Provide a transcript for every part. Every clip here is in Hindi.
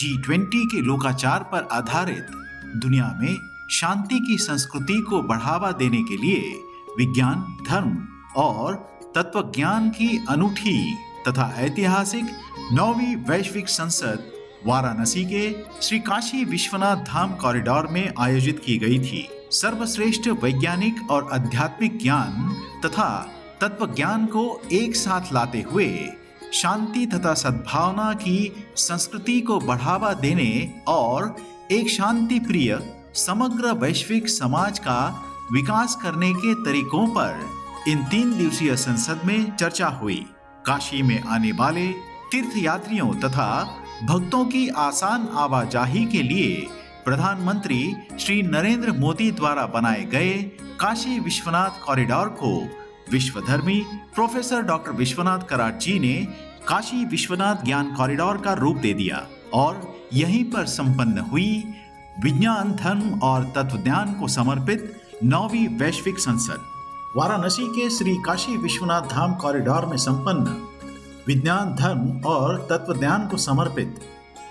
G20 के लोकाचार पर आधारित दुनिया में शांति की संस्कृति को बढ़ावा देने के लिए विज्ञान, धर्म और तत्वज्ञान की अनूठी तथा ऐतिहासिक 9वीं वैश्विक संसद वाराणसी के श्री काशी विश्वनाथ धाम कॉरिडोर में आयोजित की गई थी। सर्वश्रेष्ठ वैज्ञानिक और आध्यात्मिक ज्ञान तथा तत्व ज्ञान को एक साथ लाते हुए शांति तथा सद्भावना की संस्कृति को बढ़ावा देने और एक शांति प्रिय समग्र वैश्विक समाज का विकास करने के तरीकों पर इन 3 दिवसीय संसद में चर्चा हुई। काशी में आने वाले तीर्थयात्रियों तथा भक्तों की आसान आवाजाही के लिए प्रधानमंत्री श्री नरेंद्र मोदी द्वारा बनाए गए काशी विश्वनाथ कॉरिडोर को विश्वधर्मी प्रोफेसर डॉक्टर विश्वनाथ कराट जी ने काशी विश्वनाथ ज्ञान कॉरिडोर का रूप दे दिया और यहीं पर संपन्न हुई विज्ञान, धर्म और तत्वज्ञान को समर्पित 9वीं वैश्विक संसद। वाराणसी के श्री काशी विश्वनाथ धाम कॉरिडोर में संपन्न विज्ञान, धर्म और तत्वज्ञान को समर्पित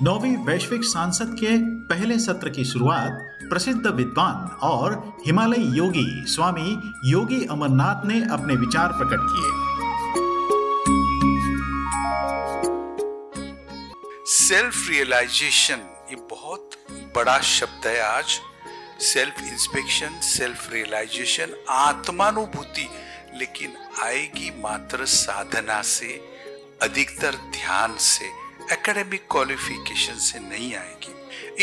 9वीं वैश्विक संसद के पहले सत्र की शुरुआत प्रसिद्ध विद्वान और हिमालयी योगी स्वामी योगी अमरनाथ ने अपने विचार प्रकट किए। सेल्फ रियलाइजेशन ये बहुत बड़ा शब्द है आज। सेल्फ इंस्पेक्शन, सेल्फ रियलाइजेशन, आत्मानुभूति, लेकिन आएगी मात्र साधना से, अधिकतर ध्यान से, एकेडमिक क्वालिफिकेशन से नहीं आएगी।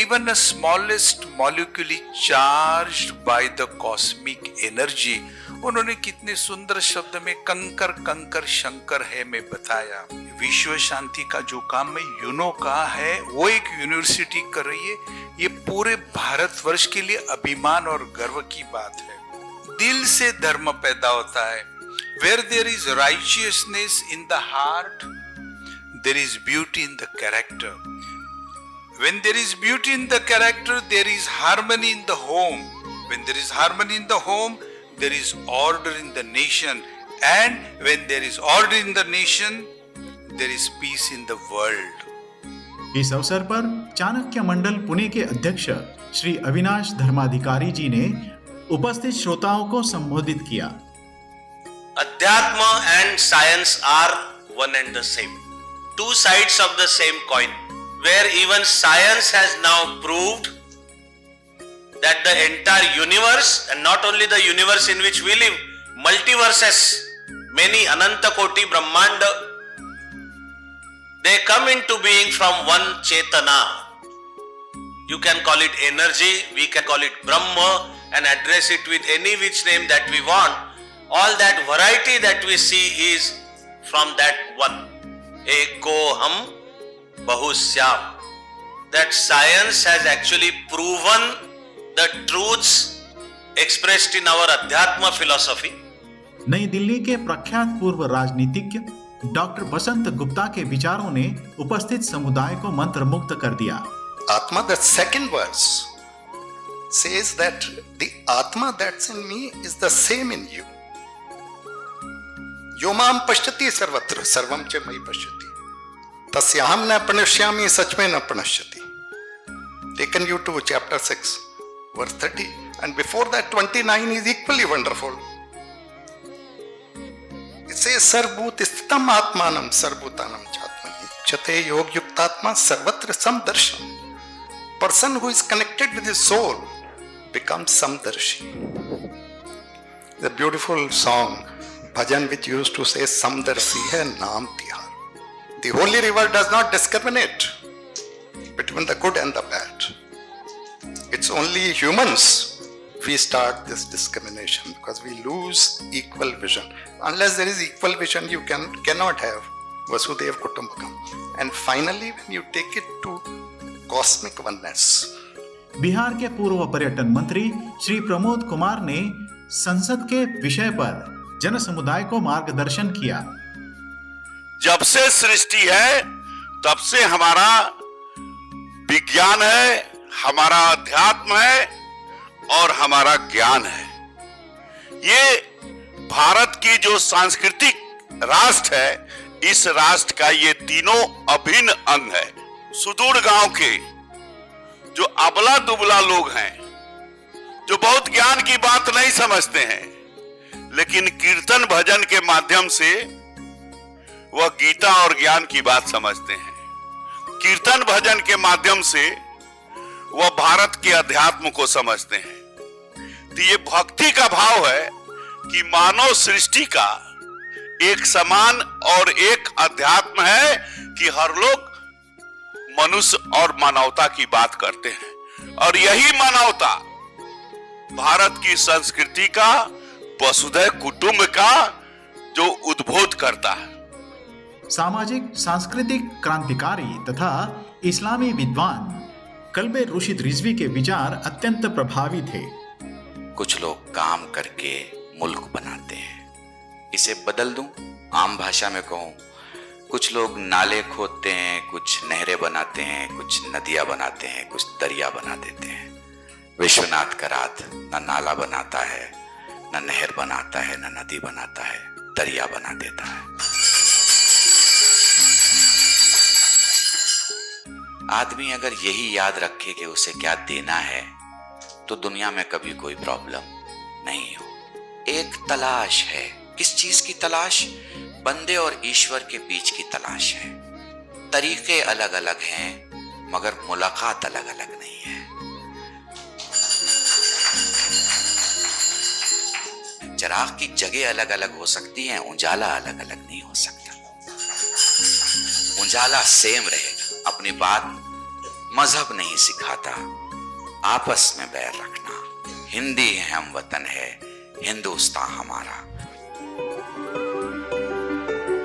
Even the smallest molecule charged by the cosmic energy, उन्होंने कितने सुंदर शब्द में कंकर कंकर शंकर है में बताया। विश्व शांति का जो काम में यूनो का है वो एक यूनिवर्सिटी कर रही है। ये पूरे भारतवर्ष के लिए अभिमान और गर्व की बात है। दिल से धर्म पैदा होता है। Where there is righteousness in the heart, there is beauty in the character. When there is beauty in the character, there is harmony in the home. When there is harmony in the home, there is order in the nation. And when there is order in the nation, there is peace in the world. इस अवसर पर चाणक्य मंडल पुणे के अध्यक्ष श्री अविनाश धर्माधिकारी जी ने उपस्थित श्रोताओं को संबोधित किया। अध्यात्म and science are one and the same. Two sides of the same coin, where even science has now proved that the entire universe, and not only the universe in which we live, multiverses, many Ananta Koti Brahmanda, they come into being from one Chetana. You can call it energy, we can call it Brahma, and address it with any which name that we want. All that variety that we see is from that one. Eko Ham Bahusyam. That science has actually proven the truths expressed in our Adhyatma philosophy. नई दिल्ली के प्रख्यात पूर्व राजनीतिज्ञ डॉक्टर बसंत गुप्ता के विचारों ने उपस्थित समुदाय को मंत्रमुग्ध कर दिया। Atma, the second verse, says that the Atma that's in me is the same in you. यो माम पश्यति सर्वत्र सर्वम च मयि पश्यति तस्याहम न प्रणश्यामि सच में न प्रणश्यति. Taken you to chapter 6 verse 30, and before that 29 is equally wonderful. It says sarvbhut sthitam atmanam sarvbhutanam chatmani chate yog yuktatma sarvatra samdarshan. Person who is connected with his soul becomes samdarshi. The beautiful song bhajan which used to say samdarshi hai naam tihar. The holy river does not discriminate between the good and the bad. It's only humans we start this discrimination because we lose equal vision. Unless there is equal vision, you cannot have Vasudhaiva Kutumbakam. And finally, when you take it to cosmic oneness. Bihar के पूर्व पर्यटन मंत्री श्री प्रमोद कुमार ने संसद के विषय पर जन समुदाय को मार्गदर्शन किया। जब से सृष्टि है तब से हमारा विज्ञान है, हमारा अध्यात्म है और हमारा ज्ञान है। ये भारत की जो सांस्कृतिक राष्ट्र है, इस राष्ट्र का ये तीनों अभिन्न अंग है। सुदूर गांव के जो अबला दुबला लोग हैं, जो बहुत ज्ञान की बात नहीं समझते हैं, लेकिन कीर्तन भजन के माध्यम से वह गीता और ज्ञान की बात समझते हैं। कीर्तन भजन के माध्यम से वह भारत के अध्यात्म को समझते हैं। तो ये भक्ति का भाव है कि मानव सृष्टि का एक समान और एक अध्यात्म है कि हर लोग मनुष्य और मानवता की बात करते हैं, और यही मानवता भारत की संस्कृति का, वसुधैव कुटुंब का जो उद्बोध करता है। सामाजिक सांस्कृतिक क्रांतिकारी तथा इस्लामी विद्वान कल्बे रुशिद रिजवी के विचार अत्यंत प्रभावी थे। कुछ लोग काम करके मुल्क बनाते हैं, इसे बदल दूं, आम भाषा में कहूं, कुछ लोग नाले खोदते हैं, कुछ नहरें बनाते हैं, कुछ नदियां बनाते हैं, कुछ दरिया बना देते हैं। विश्वनाथ करात न नाला बनाता है, न नहर बनाता है, न नदी बनाता है, दरिया बना देता है। आदमी अगर यही याद रखे कि उसे क्या देना है, तो दुनिया में कभी कोई प्रॉब्लम नहीं हो। एक तलाश है, किस चीज की तलाश? बंदे और ईश्वर के बीच की तलाश है। तरीके अलग अलग हैं, मगर मुलाकात अलग अलग नहीं है। चिराग की जगह अलग अलग हो सकती है, उजाला अलग अलग नहीं हो सकता। उजाला सेम रहेगा। अपनी बात मजहब नहीं सिखाता, आपस में बैर रखना। हिंदी है, हम वतन है, हिंदुस्तान हमारा।